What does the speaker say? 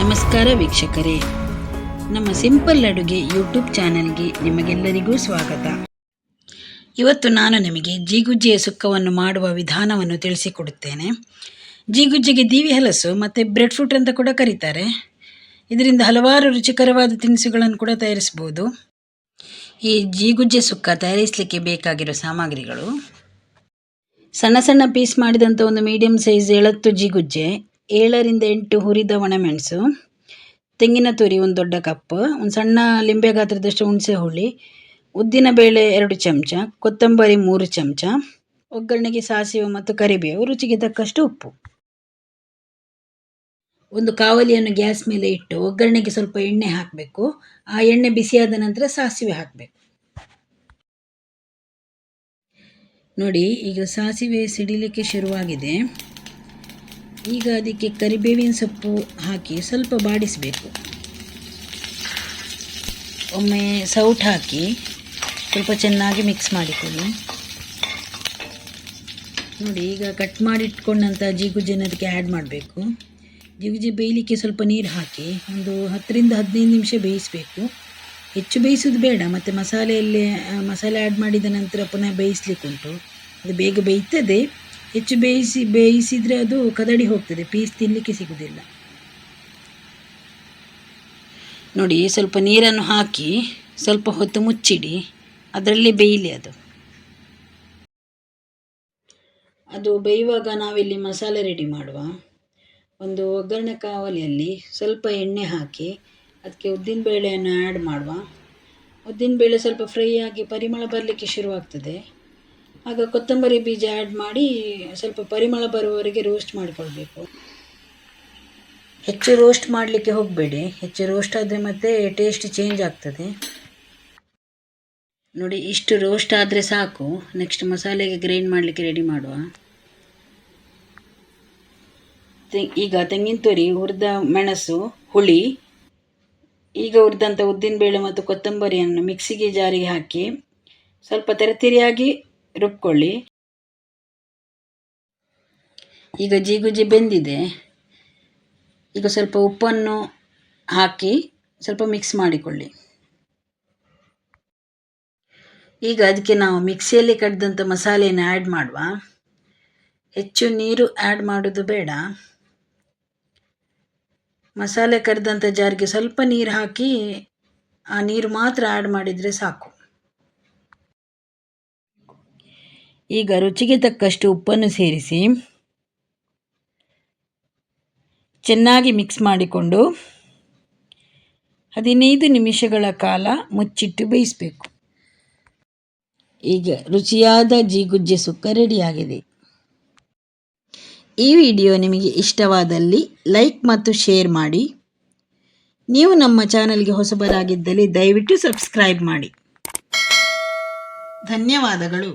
ನಮಸ್ಕಾರ ವೀಕ್ಷಕರೇ, ನಮ್ಮ ಸಿಂಪಲ್ ಅಡುಗೆ ಯೂಟ್ಯೂಬ್ ಚಾನೆಲ್ಗೆ ನಿಮಗೆಲ್ಲರಿಗೂ ಸ್ವಾಗತ. ಇವತ್ತು ನಾನು ನಿಮಗೆ ಜೀಗುಜ್ಜೆಯ ಸುಕ್ಕವನ್ನು ಮಾಡುವ ವಿಧಾನವನ್ನು ತಿಳಿಸಿಕೊಡುತ್ತೇನೆ. ಜೀಗುಜ್ಜೆಗೆ ದೀವಿ ಹಲಸು ಮತ್ತು ಬ್ರೆಡ್ ಫ್ರೂಟ್ ಅಂತ ಕೂಡ ಕರೀತಾರೆ. ಇದರಿಂದ ಹಲವಾರು ರುಚಿಕರವಾದ ತಿನಿಸುಗಳನ್ನು ಕೂಡ ತಯಾರಿಸ್ಬೋದು. ಈ ಜೀಗುಜ್ಜೆ ಸುಕ್ಕ ತಯಾರಿಸಲಿಕ್ಕೆ ಬೇಕಾಗಿರೋ ಸಾಮಗ್ರಿಗಳು: ಸಣ್ಣ ಸಣ್ಣ ಪೀಸ್ ಮಾಡಿದಂಥ ಒಂದು ಮೀಡಿಯಂ ಸೈಜ್ 7 ಜೀಗುಜ್ಜೆ, 7 ರಿಂದ 8 ಹುರಿದ ಒಣಮೆಣಸು, ತೆಂಗಿನ ತುರಿ 1 ದೊಡ್ಡ ಕಪ್, ಒಂದು ಸಣ್ಣ ಲಿಂಬೆ ಗಾತ್ರದಷ್ಟು ಹುಣಸೆ ಹುಳಿ, ಉದ್ದಿನ ಬೇಳೆ 2 ಚಮಚ, ಕೊತ್ತಂಬರಿ 3 ಚಮಚ, ಒಗ್ಗರಣೆಗೆ ಸಾಸಿವೆ ಮತ್ತು ಕರಿಬೇವು, ರುಚಿಗೆ ತಕ್ಕಷ್ಟು ಉಪ್ಪು. ಒಂದು ಕಾವಲಿಯನ್ನು ಗ್ಯಾಸ್ ಮೇಲೆ ಇಟ್ಟು ಒಗ್ಗರಣೆಗೆ ಸ್ವಲ್ಪ ಎಣ್ಣೆ ಹಾಕಬೇಕು. ಆ ಎಣ್ಣೆ ಬಿಸಿಯಾದ ನಂತರ ಸಾಸಿವೆ ಹಾಕಬೇಕು. ನೋಡಿ, ಈಗ ಸಾಸಿವೆ ಸಿಡಿಲಿಕ್ಕೆ ಶುರುವಾಗಿದೆ. ಈಗ ಅದಕ್ಕೆ ಕರಿಬೇವಿನ ಸೊಪ್ಪು ಹಾಕಿ ಸ್ವಲ್ಪ ಬಾಡಿಸಬೇಕು. ಒಮ್ಮೆ ಸೌಟ್ ಹಾಕಿ ಸ್ವಲ್ಪ ಚೆನ್ನಾಗಿ ಮಿಕ್ಸ್ ಮಾಡಿಕೊಳ್ಳಿ. ನೋಡಿ, ಈಗ ಕಟ್ ಮಾಡಿ ಇಟ್ಕೊಂಡಂಥ ಜೀಗುಜ್ಜೆನ ಅದಕ್ಕೆ ಆ್ಯಡ್ ಮಾಡಬೇಕು. ಜೀಗುಜ್ಜೆ ಬೇಯಲಿಕ್ಕೆ ಸ್ವಲ್ಪ ನೀರು ಹಾಕಿ ಒಂದು 10 ರಿಂದ 15 ನಿಮಿಷ ಬೇಯಿಸಬೇಕು. ಹೆಚ್ಚು ಬೇಯಿಸೋದು ಬೇಡ, ಮತ್ತು ಮಸಾಲೆ ಆ್ಯಡ್ ಮಾಡಿದ ನಂತರ ಪುನಃ ಬೇಯಿಸ್ಲಿಕ್ಕುಂಟು. ಅದು ಬೇಗ ಬೇಯ್ತದೆ. ಹೆಚ್ಚು ಬೇಯಿಸಿದರೆ ಅದು ಕದಡಿ ಹೋಗ್ತದೆ, ಪೀಸ್ ತಿನ್ನಲಿಕ್ಕೆ ಸಿಗೋದಿಲ್ಲ. ನೋಡಿ, ಸ್ವಲ್ಪ ನೀರನ್ನು ಹಾಕಿ ಸ್ವಲ್ಪ ಹೊತ್ತು ಮುಚ್ಚಿಡಿ, ಅದರಲ್ಲಿ ಬೇಯಲಿ. ಅದು ಬೇಯುವಾಗ ನಾವಿಲ್ಲಿ ಮಸಾಲೆ ರೆಡಿ ಮಾಡುವ. ಒಂದು ಒಗ್ಗರಣೆ ಕಾವಲಿಯಲ್ಲಿ ಸ್ವಲ್ಪ ಎಣ್ಣೆ ಹಾಕಿ ಅದಕ್ಕೆ ಉದ್ದಿನಬೇಳೆಯನ್ನು ಆ್ಯಡ್ ಮಾಡುವ. ಉದ್ದಿನಬೇಳೆ ಸ್ವಲ್ಪ ಫ್ರೈ ಆಗಿ ಪರಿಮಳ ಬರಲಿಕ್ಕೆ ಶುರುವಾಗ್ತದೆ. ಆಗ ಕೊತ್ತಂಬರಿ ಬೀಜ ಆ್ಯಡ್ ಮಾಡಿ ಸ್ವಲ್ಪ ಪರಿಮಳ ಬರುವವರೆಗೆ ರೋಸ್ಟ್ ಮಾಡಿಕೊಳ್ಬೇಕು. ಹೆಚ್ಚು ರೋಸ್ಟ್ ಮಾಡಲಿಕ್ಕೆ ಹೋಗಬೇಡಿ, ಹೆಚ್ಚು ರೋಸ್ಟ್ ಆದರೆ ಮತ್ತೆ ಟೇಸ್ಟ್ ಚೇಂಜ್ ಆಗ್ತದೆ. ನೋಡಿ, ಇಷ್ಟು ರೋಸ್ಟ್ ಆದರೆ ಸಾಕು. ನೆಕ್ಸ್ಟ್ ಮಸಾಲೆಗೆ ಗ್ರೈಂಡ್ ಮಾಡಲಿಕ್ಕೆ ರೆಡಿ ಮಾಡುವ. ಈಗ ತೆಂಗಿನ ತುರಿ, ಹುರಿದ ಮೆಣಸು, ಹುಳಿ, ಈಗ ಹುರಿದಂಥ ಉದ್ದಿನಬೇಳೆ ಮತ್ತು ಕೊತ್ತಂಬರಿಯನ್ನು ಮಿಕ್ಸಿಗೆ ಜಾರಿಗೆ ಹಾಕಿ ಸ್ವಲ್ಪ ತೆರೆತಿರಿಯಾಗಿ ರುಬ್ಕೊಳ್ಳಿ. ಈಗ ಜೀಗುಜ್ಜೆ ಬೆಂದಿದೆ. ಈಗ ಸ್ವಲ್ಪ ಉಪ್ಪನ್ನು ಹಾಕಿ ಸ್ವಲ್ಪ ಮಿಕ್ಸ್ ಮಾಡಿಕೊಳ್ಳಿ. ಈಗ ಅದಕ್ಕೆ ನಾವು ಮಿಕ್ಸಿಯಲ್ಲಿ ಕಡ್ದಂಥ ಮಸಾಲೆಯನ್ನು ಆ್ಯಡ್ ಮಾಡುವ. ಹೆಚ್ಚು ನೀರು ಆ್ಯಡ್ ಮಾಡೋದು ಬೇಡ. ಮಸಾಲೆ ಕರೆದಂಥ ಜಾರಿಗೆ ಸ್ವಲ್ಪ ನೀರು ಹಾಕಿ ಆ ನೀರು ಮಾತ್ರ ಆ್ಯಡ್ ಮಾಡಿದರೆ ಸಾಕು. ಈಗ ರುಚಿಗೆ ತಕ್ಕಷ್ಟು ಉಪ್ಪನ್ನು ಸೇರಿಸಿ ಚೆನ್ನಾಗಿ ಮಿಕ್ಸ್ ಮಾಡಿಕೊಂಡು 15 ನಿಮಿಷಗಳ ಕಾಲ ಮುಚ್ಚಿಟ್ಟು ಬೇಯಿಸಬೇಕು. ಈಗ ರುಚಿಯಾದ ಜೀಗುಜ್ಜೆ ಸುಕ್ಕ ರೆಡಿಯಾಗಿದೆ. ಈ ವಿಡಿಯೋ ನಿಮಗೆ ಇಷ್ಟವಾದಲ್ಲಿ ಲೈಕ್ ಮತ್ತು ಶೇರ್ ಮಾಡಿ. ನೀವು ನಮ್ಮ ಚಾನಲ್ಗೆ ಹೊಸಬರಾಗಿದ್ದಲ್ಲಿ ದಯವಿಟ್ಟು ಸಬ್ಸ್ಕ್ರೈಬ್ ಮಾಡಿ. ಧನ್ಯವಾದಗಳು.